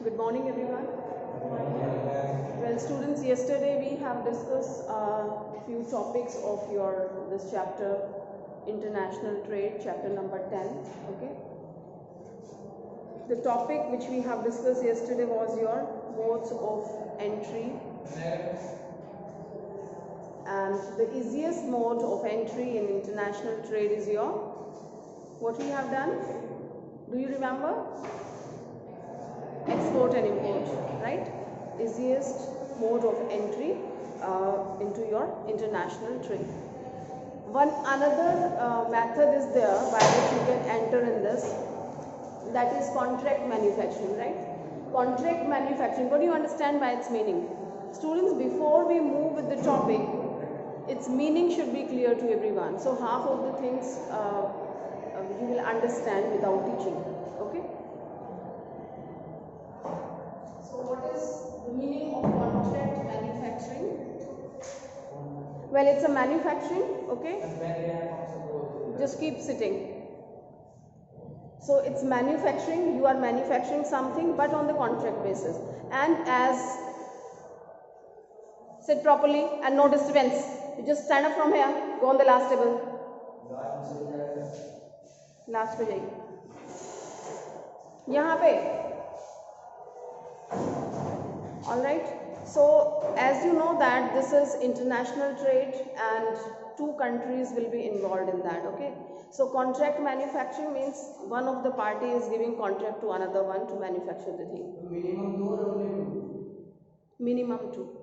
Good morning, everyone. Well, students, yesterday we have discussed a few topics of this chapter, International Trade, chapter number 10. Okay. The topic which we have discussed yesterday was your modes of entry, and the easiest mode of entry in international trade is your, what we have done? Do you remember? Export and import, right? Easiest mode of entry into your international trade. One another method is there by which you can enter in this, that is contract manufacturing, right? Contract manufacturing, what do you understand by its meaning? Students, before we move with the topic, its meaning should be clear to everyone. So half of the things you will understand without teaching, okay? So what is the meaning of contract manufacturing? Well, it's a manufacturing, okay? Just keep sitting. So it's manufacturing, you are manufacturing something but on the contract basis. And as, sit properly and no disturbance. You just stand up from here, go on the last table. Last पे जाइए. यहाँ पे. Alright, so as you know that this is international trade and two countries will be involved in that, okay? So contract manufacturing means one of the party is giving contract to another one to manufacture the thing. Minimum 2 or only 2? Minimum 2.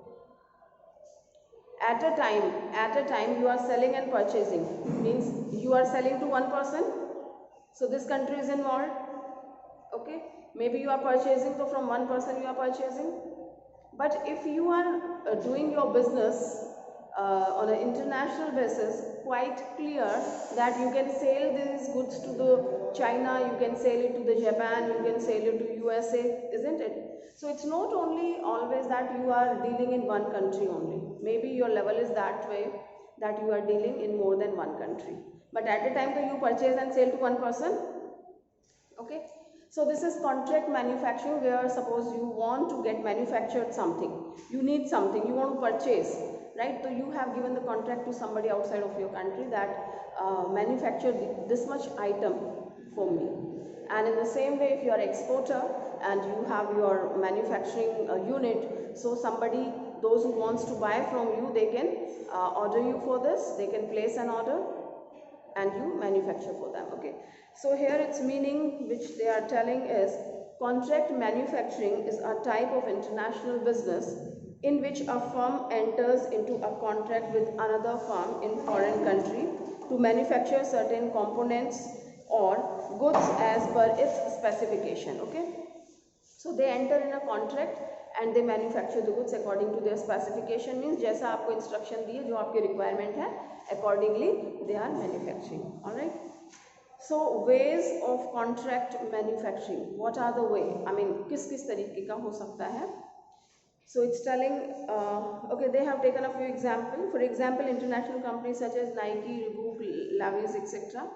At a time you are selling and purchasing, means you are selling to one person, so this country is involved, okay? Maybe you are purchasing, so from one person you are purchasing. But if you are doing your business on an international basis, quite clear that you can sell these goods to the China, you can sell it to the Japan, you can sell it to USA, isn't it? So it's not only always that you are dealing in one country only. Maybe your level is that way that you are dealing in more than one country. But at the time that you purchase and sell to one person, okay? So this is contract manufacturing, where suppose you want to get manufactured something, you need something, you want to purchase, right? So you have given the contract to somebody outside of your country that manufacture this much item for me. And in the same way, if you are exporter and you have your manufacturing unit, so somebody, those who wants to buy from you, they can order you for this, they can place an order and you manufacture for them, okay? So here its meaning which they are telling is, contract manufacturing is a type of international business in which a firm enters into a contract with another firm in foreign country to manufacture certain components or goods as per its specification, okay? So they enter in a contract and they manufacture the goods according to their specification, means जैसा आपको instruction दिए, जो आपके requirement है, accordingly they are manufacturing, alright? So ways of contract manufacturing, what are the way? I mean, किस तरीके का हो सकता है? So it's telling, okay, they have taken a few examples. For example, international companies such as Nike, Reebok, Levi's, etc.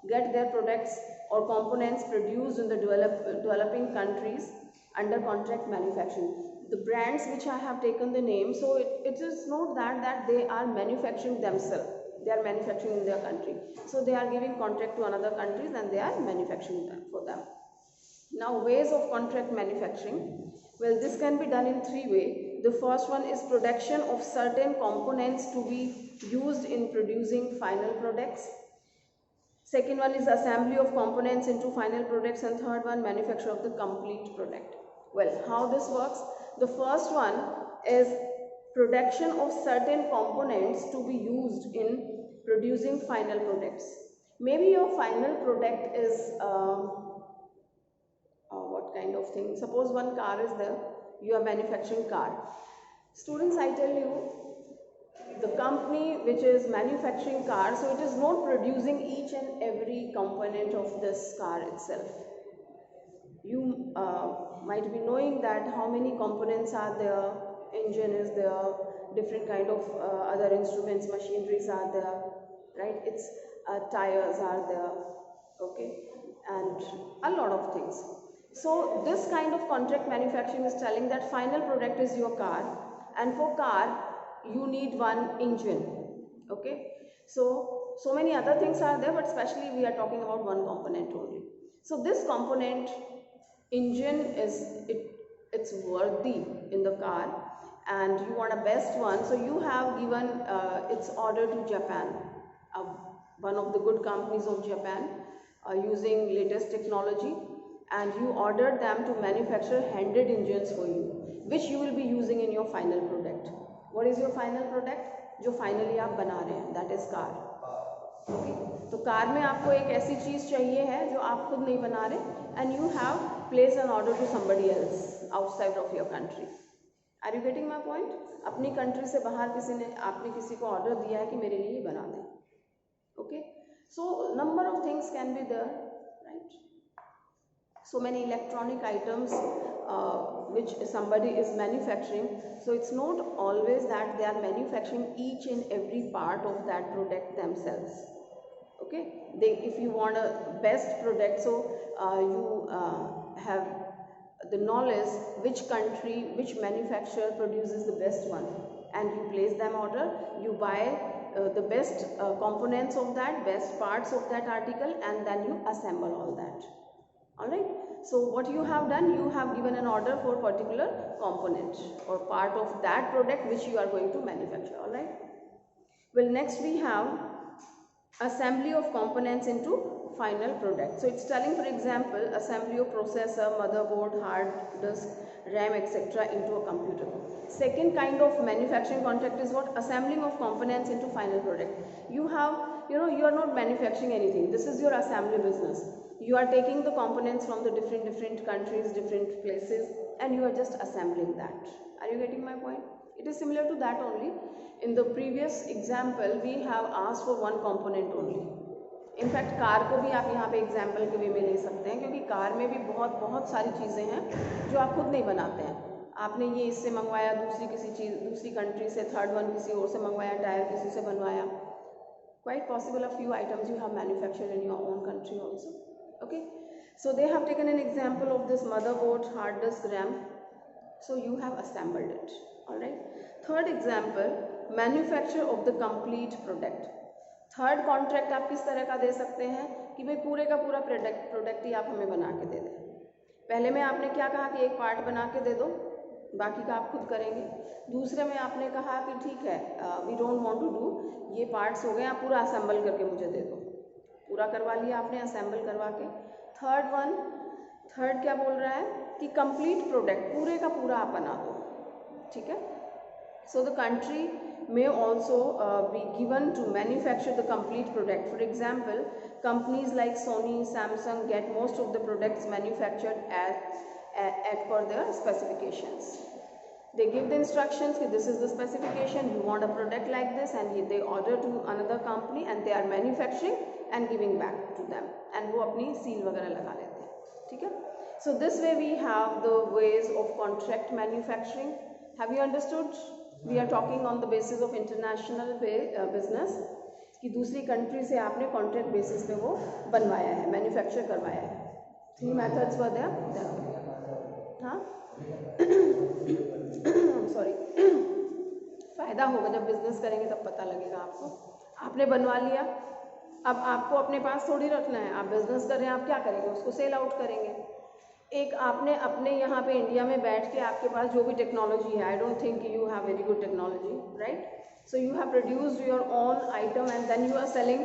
get their products or components produced in the developing countries under contract manufacturing. The brands which I have taken the name, so it is not that they are manufacturing themselves. They are manufacturing in their country. So they are giving contract to another countries and they are manufacturing them for them. Now, ways of contract manufacturing. Well, this can be done in three ways. The first one is production of certain components to be used in producing final products. Second one is assembly of components into final products, and third one, manufacture of the complete product. Well, how this works? The first one is production of certain components to be used in producing final products. Maybe your final product is what kind of thing? Suppose one car is there, you are manufacturing car. Students, I tell you, the company which is manufacturing cars, so it is not producing each and every component of this car itself. You might be knowing that how many components are there, engine is there, different kind of other instruments, machineries are there, right? It's tires are there, okay, and a lot of things. So this kind of contract manufacturing is telling that final product is your car, and for car you need one engine. Okay, so many other things are there, but especially we are talking about one component only. So this component, engine, it's worthy in the car, and you want a best one, so you have given its order to Japan, uh, one of the good companies of Japan, using latest technology, and you ordered them to manufacture 100 engines for you, which you will be using in your final product. What is your final product? जो finally आप बना रहे हैं, that is car. Okay, तो car में आपको एक ऐसी चीज़ चाहिए है जो आप खुद नहीं बना रहे, and you have place an order to somebody else outside of your country. Are you getting my point? अपनी कंट्री से बाहर आपने किसी को ऑर्डर दिया है कि मेरे लिए ये बना दें. Okay, so number of things can be there, right? So many electronic items which somebody is manufacturing, so it's not always that they are manufacturing each and every part of that product themselves. Okay, if you want a best product, so you have the knowledge which country, which manufacturer produces the best one, and you place them order, you buy the best components of that, best parts of that article, and then you assemble all that. Alright, so what you have done, you have given an order for particular component or part of that product which you are going to manufacture. Alright, well, next we have assembly of components into final product. So it's telling, for example, assembly of processor, motherboard, hard disk, RAM, etc. into a computer. Second kind of manufacturing contract is what? Assembling of components into final product. You have, you are not manufacturing anything. This is your assembly business. You are taking the components from the different countries, different places, and you are just assembling that. Are you getting my point? It is similar to that only. In the previous example, we have asked for one component only. In fact, car को भी आप यहाँ पे example के वे में ले सकते हैं, क्योंकि कार में भी बहुत सारी चीज़ें हैं जो आप खुद नहीं बनाते हैं. आपने ये इससे मंगवाया, दूसरी कंट्री से, थर्ड वन किसी और से मंगवाया, टायर किसी से बनवाया. Quite possible a few items you have manufactured in your own country also. Okay, so they have taken an example of this motherboard, hard disk, RAM. So you have assembled it. Alright. Third example, manufacture of the complete product. Third contract आप किस तरह का दे सकते हैं कि भाई पूरे का पूरा प्रोडक्ट ही आप हमें बना के दे दें. पहले में आपने क्या कहा कि एक पार्ट बना के दे दो, बाकी का आप खुद करेंगे. दूसरे में आपने कहा कि ठीक है, we don't want to do, ये पार्ट्स हो गए, आप पूरा असेंबल करके मुझे दे दो. पूरा करवा लिया आपने असेंबल करवा के. थर्ड क्या बोल रहा है कि कंप्लीट प्रोडक्ट, पूरे का पूरा आप बना दो. ठीक है, so the country may also be given to manufacture the complete product. For example, companies like Sony, Samsung get most of the products manufactured at per their specifications. They give the instructions that this is the specification, you want a product like this, and they order to another company and they are manufacturing and giving back to them, and वो अपनी seal वगैरह लगा लेते हैं. ठीक है, so this way we have the ways of contract manufacturing. Have you understood? We are talking on the basis of international business, कि दूसरी कंट्री से आपने कॉन्ट्रैक्ट बेसिस पे वो बनवाया है, मैन्युफैक्चर करवाया है. 3 methods were there. हाँ सॉरी, फ़ायदा होगा जब बिजनेस करेंगे तब पता लगेगा आपको. आपने बनवा लिया, अब आपको अपने पास थोड़ी रखना है. आप बिजनेस कर रहे हैं, आप क्या करेंगे, उसको सेल आउट करेंगे. एक आपने अपने यहाँ पे इंडिया में बैठ के आपके पास जो भी टेक्नोलॉजी है, I don't think you have very good technology, right? So you have produced your own item and then you are selling,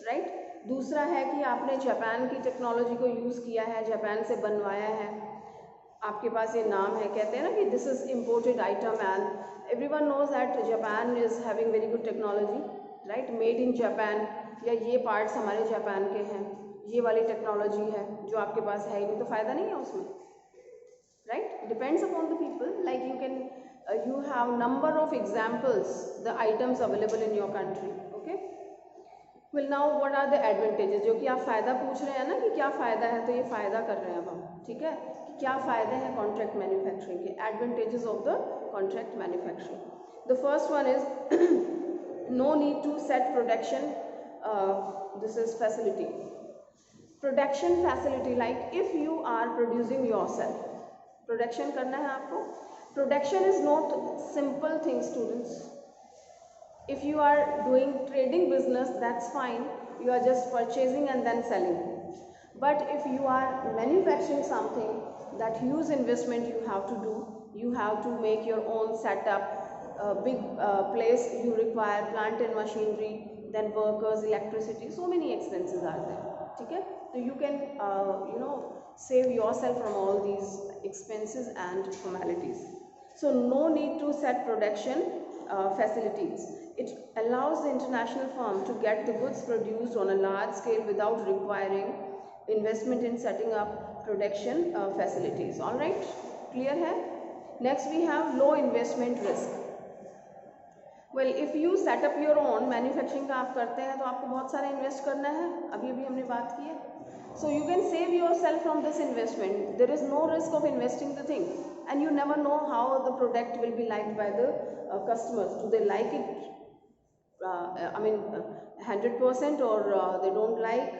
right? दूसरा है कि आपने जापान की टेक्नोलॉजी को यूज़ किया है, जापान से बनवाया है, आपके पास ये नाम है, कहते हैं ना कि this is imported item and everyone knows that Japan is having very good technology, right? Made in Japan, या ये पार्ट्स हमारे जापान के हैं, ये वाली टेक्नोलॉजी है जो आपके पास है ही नहीं, तो फ़ायदा नहीं है उसमें, right? Depends upon the people. Like you can you have number of examples, the items available in your country. Okay, well now what are the advantages? जो कि आप फ़ायदा पूछ रहे हैं ना कि क्या फ़ायदा है, तो ये फ़ायदा कर रहे हैं अब हम. ठीक है, कि क्या फ़ायदे हैं कॉन्ट्रैक्ट मैन्युफैक्चरिंग के, advantages of the contract manufacturing. The first one is no need to set production, this is facility. Production facility, like if you are producing yourself, production करना है आपको. Production is not simple thing students. If you are doing trading business, that's fine, you are just purchasing and then selling. But if you are manufacturing something, that huge investment you have to do. You have to make your own setup, a big place you require, plant and machinery, then workers, electricity, so many expenses are there. Okay? So you can save yourself from all these expenses and formalities. So no need to set production facilities. It allows the international firm to get the goods produced on a large scale without requiring investment in setting up production facilities. All right, clear hai? Next we have low investment risk. Well, if you set up your own manufacturing का आप करते हैं तो आपको बहुत सारा invest करना है, अभी अभी हमने बात की है. So you can save yourself from this investment. There is no risk of investing the thing, and you never know how the product will be liked by the customers. Do they like it? 100%, or they don't like,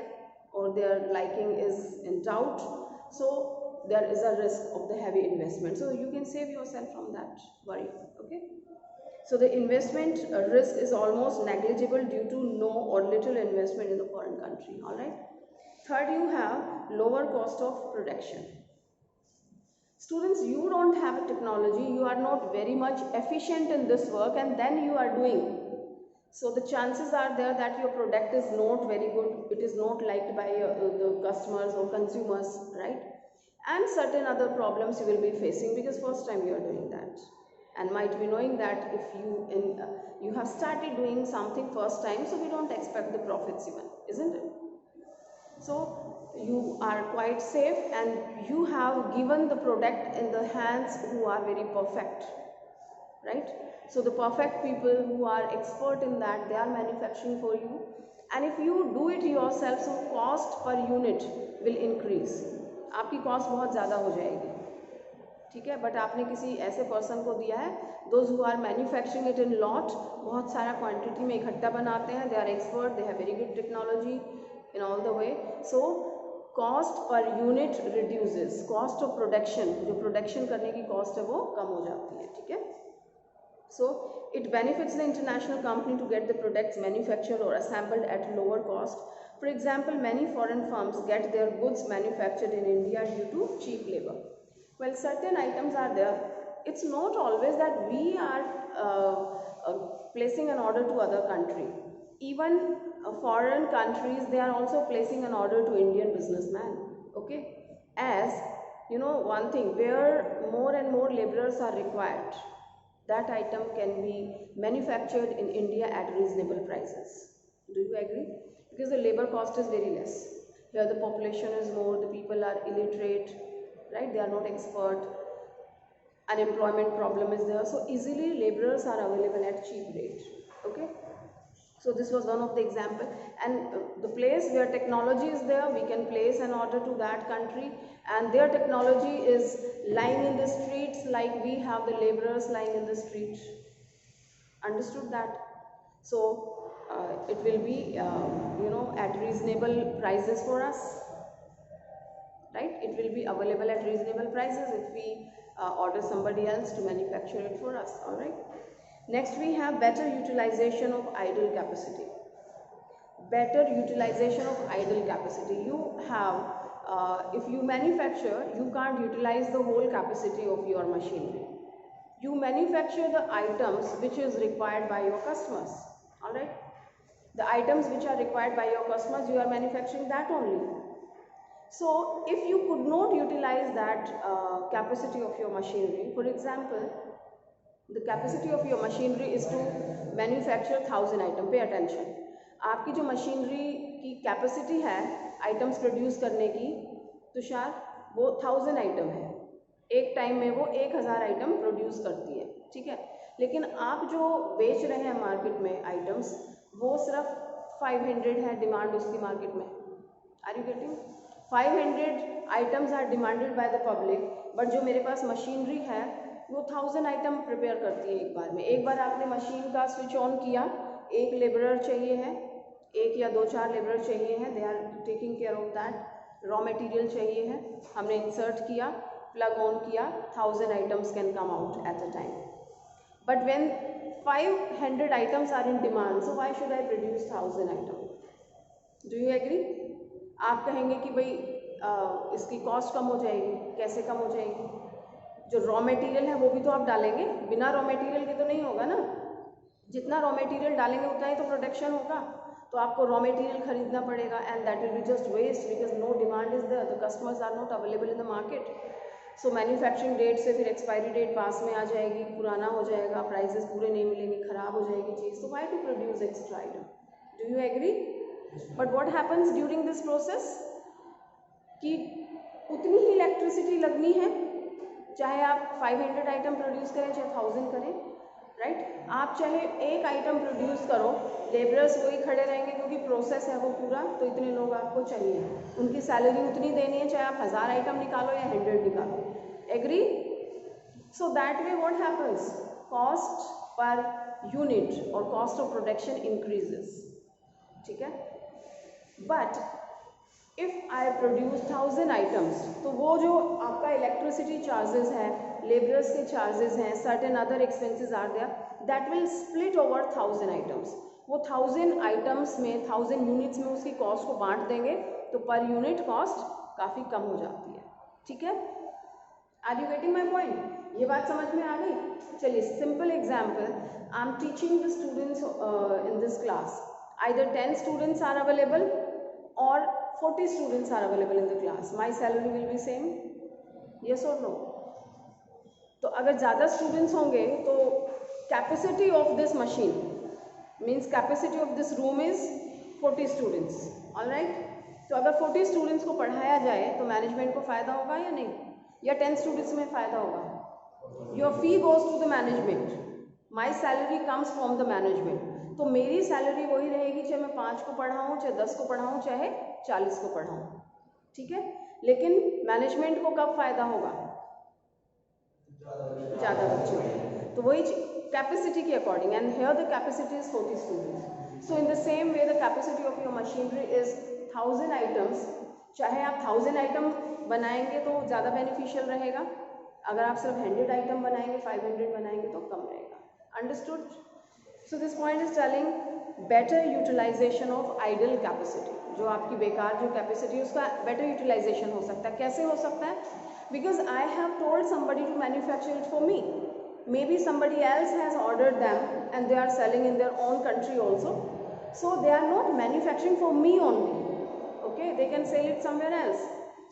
or their liking is in doubt. So there is a risk of the heavy investment. So you can save yourself from that worry. Okay. So the investment risk is almost negligible due to no or little investment in the foreign country. All right. Third, you have lower cost of production. Students, you don't have a technology, you are not very much efficient in this work, and then you are doing. So the chances are there that your product is not very good, it is not liked by the customers or consumers, right? And certain other problems you will be facing because first time you are doing that, and might be knowing that if you have started doing something first time, so we don't expect the profits even, isn't it? So you are quite safe, and you have given the product in the hands who are very perfect, right? So the perfect people who are expert in that, they are manufacturing for you, and if you do it yourself, so cost per unit will increase. आपकी cost बहुत ज़्यादा हो जाएगी, ठीक है. But आपने किसी ऐसे पर्सन को दिया है, those who are manufacturing it in lot, बहुत सारा क्वांटिटी में इकट्ठा बनाते हैं, they are expert, they have very good technology in all the way. So cost per unit reduces, cost of production, जो production करने की cost है वो कम हो जाती है, ठीक है. So it benefits the international company to get the products manufactured or assembled at lower cost. For example, many foreign firms get their goods manufactured in India due to cheap labor. Well, certain items are there. It's not always that we are placing an order to other country. Even foreign countries, they are also placing an order to Indian businessmen. Okay, as you know, one thing, where more and more laborers are required, that item can be manufactured in India at reasonable prices. Do you agree? Because the labor cost is very less. Here the population is more, the people are illiterate, right? They are not expert, unemployment problem is there, so easily laborers are available at cheap rate. Okay. So this was one of the example, and the place where technology is there, we can place an order to that country, and their technology is lying in the streets like we have the laborers lying in the street. Understood that? So it will be at reasonable prices for us, right? It will be available at reasonable prices if we order somebody else to manufacture it for us. All right. Next, we have better utilization of idle capacity. Better utilization of idle capacity. You have, if you manufacture, you can't utilize the whole capacity of your machinery. You manufacture the items which is required by your customers. All right. The items which are required by your customers, you are manufacturing that only. So if you could not utilize that capacity of your machinery, for example, the capacity of your machinery is to manufacture 1000 items. Pay attention. आपकी जो machinery की capacity है items produce करने की, तुषार, वो 1000 item है. एक time में वो 1000 आइटम प्रोड्यूस करती है, ठीक है. लेकिन आप जो बेच रहे हैं मार्केट में आइटम्स, वो सिर्फ 500 है डिमांड उसकी मार्केट में. Are you getting? 500 items are demanded by the public, but जो मेरे पास मशीनरी है वो 1000 आइटम प्रिपेयर करती है एक बार में. एक बार आपने मशीन का स्विच ऑन किया, एक लेबरर चाहिए है, एक या दो चार लेबर चाहिए हैं, they are taking care of that. Raw material चाहिए है, हमने इंसर्ट किया, प्लग ऑन किया, 1000 items can come out at a time. But when 500 items are in demand, so why should I produce 1000 item? Do you agree? आप कहेंगे कि भाई इसकी कॉस्ट कम हो जाएगी। कैसे कम हो जाएगी? जो रॉ मटेरियल है वो भी तो आप डालेंगे, बिना रॉ मटेरियल के तो नहीं होगा ना। जितना रॉ मटेरियल डालेंगे उतना ही तो प्रोडक्शन होगा, तो आपको रॉ मटेरियल खरीदना पड़ेगा and that will be just waste because no demand is there, the customers are not available in the market. So manufacturing date से फिर एक्सपायरी डेट पास में आ जाएगी, पुराना हो जाएगा, प्राइसेस पूरे नहीं मिलेंगे, खराब हो जाएगी चीज़। तो why to produce extra item? Do you agree? But what happens during this process कि उतनी ही इलेक्ट्रिसिटी लगनी है, चाहे आप 500 आइटम प्रोड्यूस करें चाहे 1000 करें, राइट? आप चाहे एक आइटम प्रोड्यूस करो, लेबरर्स वही खड़े रहेंगे क्योंकि प्रोसेस है वो पूरा, तो इतने लोग आपको चाहिए, उनकी सैलरी उतनी देनी है, चाहे आप 1000 आइटम निकालो या 100 निकालो। Agree? So that way what happens, cost per unit और कॉस्ट ऑफ प्रोडक्शन इंक्रीजेस। ठीक है? But if I produce 1000 items, तो वो जो आपका इलेक्ट्रिसिटी चार्जेस है, लेबरर्स के चार्जेस हैं, certain other expenses are there, that will split over 1000 items. वो 1000 आइटम्स में, 1000 यूनिट्स में उसकी कॉस्ट को बांट देंगे, तो पर यूनिट कॉस्ट काफ़ी कम हो जाती है। ठीक है? Are you getting my point? ये बात समझ में आ गई? चलिए, simple example, I am teaching the students in this class, either 10 students are available or 40 students are available in the class, my salary will be same, yes or no? तो अगर ज़्यादा स्टूडेंट्स होंगे तो capacity of this machine means capacity of this room is 40 students, alright? तो अगर 40 students को पढ़ाया जाए तो मैनेजमेंट को फ़ायदा होगा या नहीं, या 10 स्टूडेंट्स में फ़ायदा होगा? Your fee goes to the management, my salary comes from the management. तो मेरी सैलरी वही रहेगी चाहे मैं 5 को पढ़ाऊँ, चाहे 10 को पढ़ाऊँ, चाहे 40 को पढ़ाऊँ। ठीक है? लेकिन मैनेजमेंट को कब फ़ायदा होगा? ज़्यादा बच्चों, तो वही कैपेसिटी के according, and here the capacity is 40 students. So in the same way the capacity of your machinery is 1000 items. चाहे आप 1000 आइटम बनाएंगे तो ज़्यादा बेनिफिशियल रहेगा, अगर आप सिर्फ 100 आइटम बनाएंगे, 500 बनाएंगे तो कम रहेगा। Understood? So this point is telling better utilisation of idle capacity. जो आपकी बेकार जो कैपेसिटी है उसका बेटर यूटिलाइजेशन हो सकता है। कैसे हो सकता है? Because I have told somebody to manufacture it for me, maybe somebody else has ordered them and they are selling in their own country also, so they are not manufacturing for me only, okay? They can sell it somewhere else,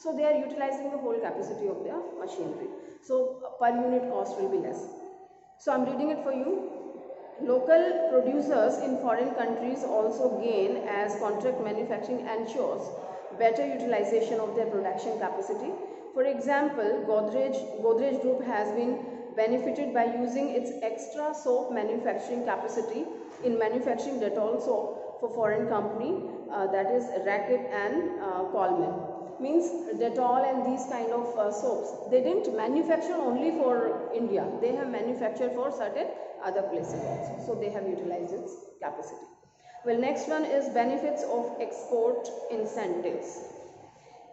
so they are utilizing the whole capacity of their machinery, so per unit cost will be less. So I'm reading it for you. Local producers in foreign countries also gain as contract manufacturing ensures better utilization of their production capacity. For example, Godrej Group has been benefited by using its extra soap manufacturing capacity in manufacturing Dettol soap for foreign company, that is Racket and Coleman. Means Dettol and these kind of soaps, they didn't manufacture only for India, they have manufactured for certain other places also, so they have utilized its capacity. Well, next one is benefits of export incentives.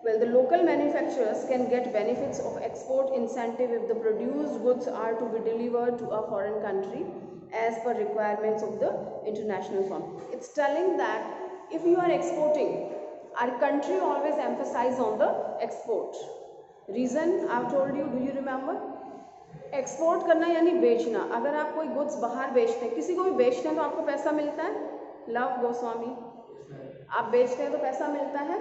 Well, the local manufacturers can get benefits of export incentive if the produced goods are to be delivered to a foreign country as per requirements of the international firm. It's telling that if you are exporting, our country always emphasize on the export. Reason I've told you, do you remember? Export करना यानी बेचना। अगर आप कोई goods बाहर बेचते हैं, किसी को भी बेचते हैं तो आपको पैसा मिलता है। लव गोस्वामी, आप बेचते हैं तो पैसा मिलता है।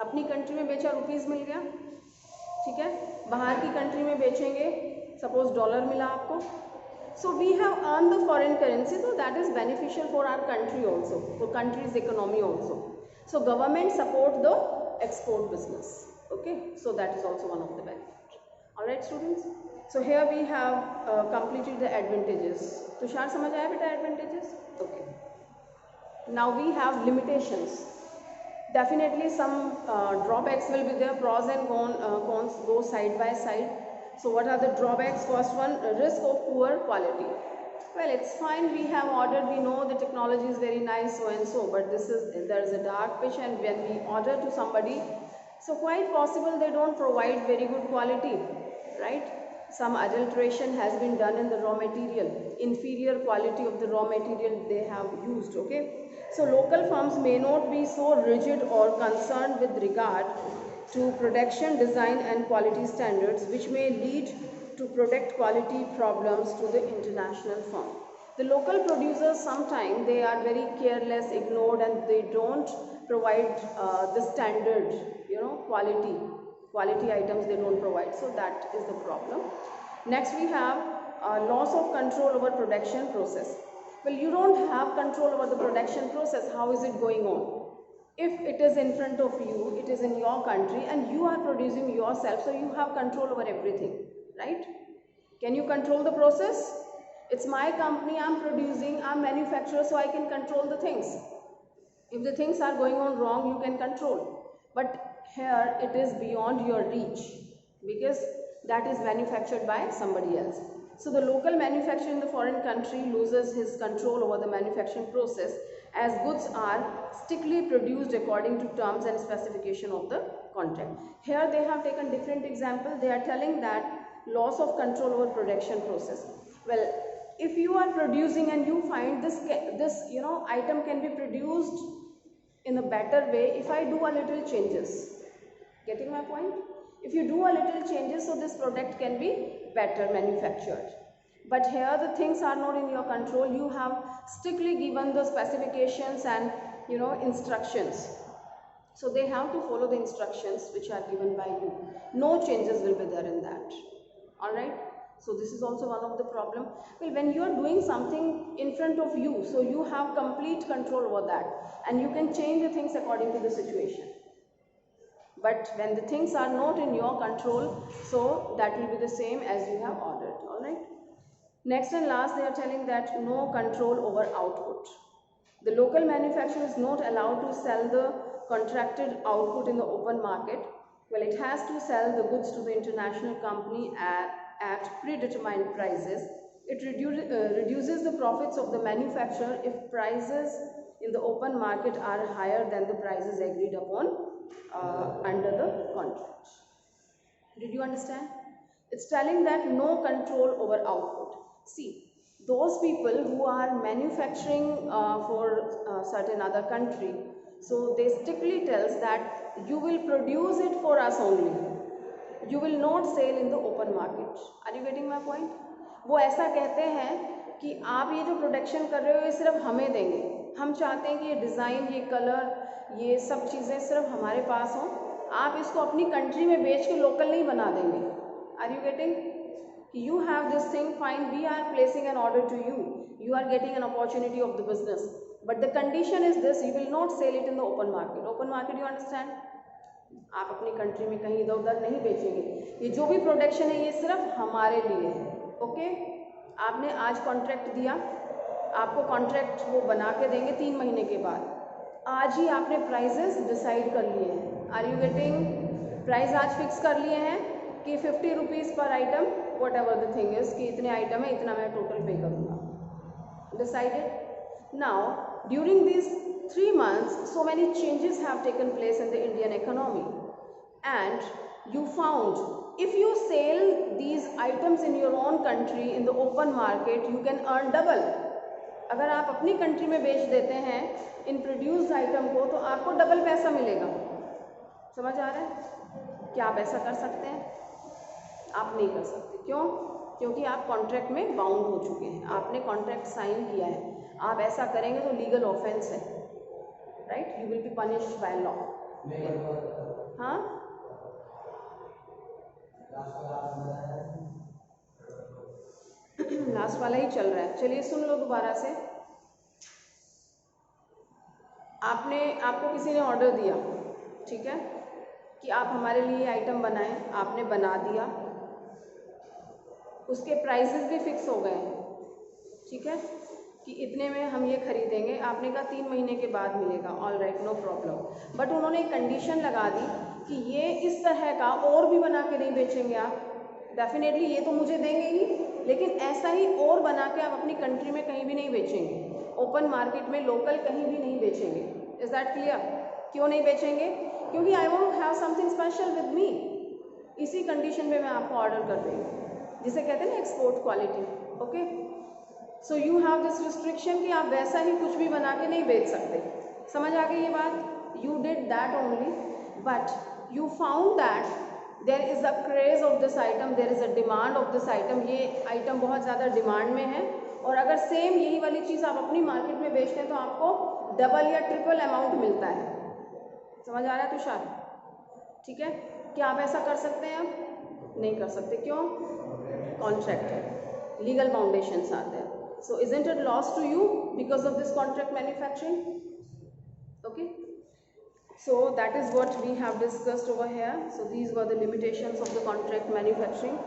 अपनी कंट्री में बेचा रुपीज़ मिल गया, ठीक है? बाहर की कंट्री में बेचेंगे, सपोज डॉलर मिला आपको, so we have earn the foreign currency, तो that is beneficial for our country also, for countries economy also. So government support the export business. Okay, so that is also one of the benefits. All right, students. So here we have completed the advantages. Tushar समझ आया बेटा advantages? Okay. Now we have limitations. Definitely some drawbacks will be there. Pros and cons go side by side. So what are the drawbacks? First one, risk of poor quality. Well, it's fine. We have ordered. We know the technology is very nice, so and so. But there is a dark pitch, and when we order to somebody, so quite possible they don't provide very good quality, right? Some adulteration has been done in the raw material, inferior quality of the raw material they have used. Okay, so local firms may not be so rigid or concerned with regard to production design and quality standards, which may lead to product quality problems to the international firm. The local producers sometimes they are very careless, ignored, and they don't provide the standard, quality items they don't provide. So that is the problem. Next we have loss of control over production process. Well, you don't have control over the production process. How is it going on? If it is in front of you, it is in your country and you are producing yourself, so you have control over everything, right? Can you control the process? It's my company, I'm producing, I'm manufacturer, so I can control the things. If the things are going on wrong, you can control. But here it is beyond your reach because that is manufactured by somebody else. So the local manufacturer in the foreign country loses his control over the manufacturing process as goods are strictly produced according to terms and specification of the contract. Here they have taken different example. They are telling that loss of control over production process. Well, if you are producing and you find this item can be produced in a better way if I do a little changes. Getting my point? If you do a little changes, so this product can be better manufactured. But here the things are not in your control. You have strictly given the specifications and instructions. So they have to follow the instructions which are given by you. No changes will be there in that. Alright? So this is also one of the problem. Well, when you are doing something in front of you, so you have complete control over that and you can change the things according to the situation. But when the things are not in your control, so that will be the same as you have ordered. Alright. Next and last, they are telling that no control over output. The local manufacturer is not allowed to sell the contracted output in the open market. Well, it has to sell the goods to the international company at predetermined prices. It reduces the profits of the manufacturer if prices in the open market are higher than the prices agreed upon under the contract. Did you understand? It's telling that no control over output. See, those people who are manufacturing for certain other country, so they strictly tells that you will produce it for us only. You will not sell in the open market. Are you getting my point? वो ऐसा कहते हैं कि आप ये जो production कर रहे हो ये सिर्फ हमें देंगे. हम चाहते हैं कि ये डिज़ाइन, ये कलर, ये सब चीज़ें सिर्फ हमारे पास हों. आप इसको अपनी कंट्री में बेच के लोकल नहीं बना देंगे. Are you getting? You have this thing, fine, we are placing an order to you. You are getting an opportunity of the business. But the condition is this, you will not sell it in the open market. Open market, you understand? आप अपनी country में कहीं इधर उधर नहीं बेचेंगे. ये जो भी प्रोडक्शन है ये सिर्फ हमारे लिए है. ओके? आपने आज कॉन्ट्रैक्ट दिया, आपको कॉन्ट्रैक्ट वो बना के देंगे 3 महीने के बाद. आज ही आपने प्राइजेस डिसाइड कर लिए हैं. Are you getting? प्राइस आज फिक्स कर लिए हैं कि 50 rupees per item, whatever the thing is, कि इतने आइटम है, इतना मैं टोटल पे करूँगा. Decided. Now during this 3 months, so many changes have taken place in the Indian economy, and you found if you sell these items in your own country in the open market, you can earn double. अगर आप अपनी country में बेच देते हैं इन produced item को, तो आपको डबल पैसा मिलेगा. समझ आ रहा है? क्या आप ऐसा कर सकते हैं? आप नहीं कर सकते. क्यों? क्योंकि आप कॉन्ट्रैक्ट में बाउंड हो चुके हैं. आपने कॉन्ट्रैक्ट साइन किया है. आप ऐसा करेंगे तो लीगल ऑफेंस है. Right? You will be punished by law. हाँ, लास्ट वाला ही चल रहा है. चलिए सुन लो दोबारा से. आपको किसी ने ऑर्डर दिया, ठीक है, कि आप हमारे लिए आइटम बनाएं. आपने बना दिया, उसके प्राइसेस भी फिक्स हो गए हैं, ठीक है, कि इतने में हम ये खरीदेंगे. आपने कहा 3 महीने के बाद मिलेगा. All right, no problem. But उन्होंने एक कंडीशन लगा दी कि ये इस तरह का और भी बना के नहीं बेचेंगे आप. डेफिनेटली ये तो मुझे देंगे ही. लेकिन ऐसा ही और बना के आप अपनी कंट्री में कहीं भी नहीं बेचेंगे, ओपन मार्केट में लोकल कहीं भी नहीं बेचेंगे। Is that clear? क्यों नहीं बेचेंगे? क्योंकि I want to have something special with me. इसी कंडीशन में मैं आपको ऑर्डर कर रही हूँ, जिसे कहते हैं ना export quality. Okay, so you have this restriction कि आप वैसा ही कुछ भी बना के नहीं बेच सकते। समझ आ गई ये बात? You did that only, but you found that there is a craze of this item, there is a demand of this item. ये आइटम बहुत ज़्यादा डिमांड में है, और अगर सेम यही वाली चीज़ आप अपनी मार्केट में बेचते हैं तो आपको डबल या ट्रिपल अमाउंट मिलता है। समझ आ रहा है तुषार? ठीक है, क्या आप ऐसा कर सकते हैं? अब नहीं कर सकते। क्यों? कॉन्ट्रैक्ट है, लीगल फाउंडेशंस आते हैं। So isn't it loss to you because of this contract manufacturing? Okay, so that is what we have discussed over here. So these were the limitations of the contract manufacturing.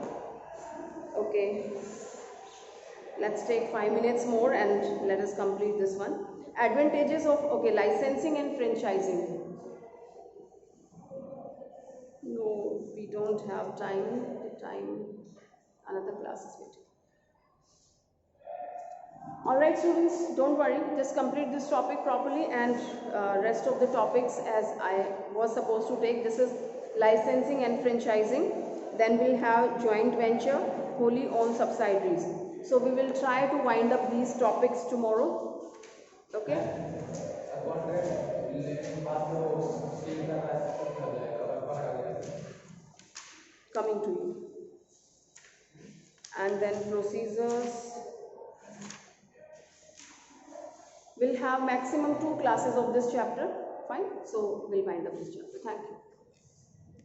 Okay, let's take 5 minutes more and let us complete this one. Advantages of licensing and franchising. No, we don't have time. Another class is waiting. Alright students, don't worry, just complete this topic properly, and rest of the topics as I was supposed to take. This is licensing and franchising. Then we'll have joint venture, wholly owned subsidiaries. So we will try to wind up these topics tomorrow. Okay? Coming to you. And then procedures. We'll have maximum 2 classes of this chapter. Fine. So we'll wind up this chapter. Thank you.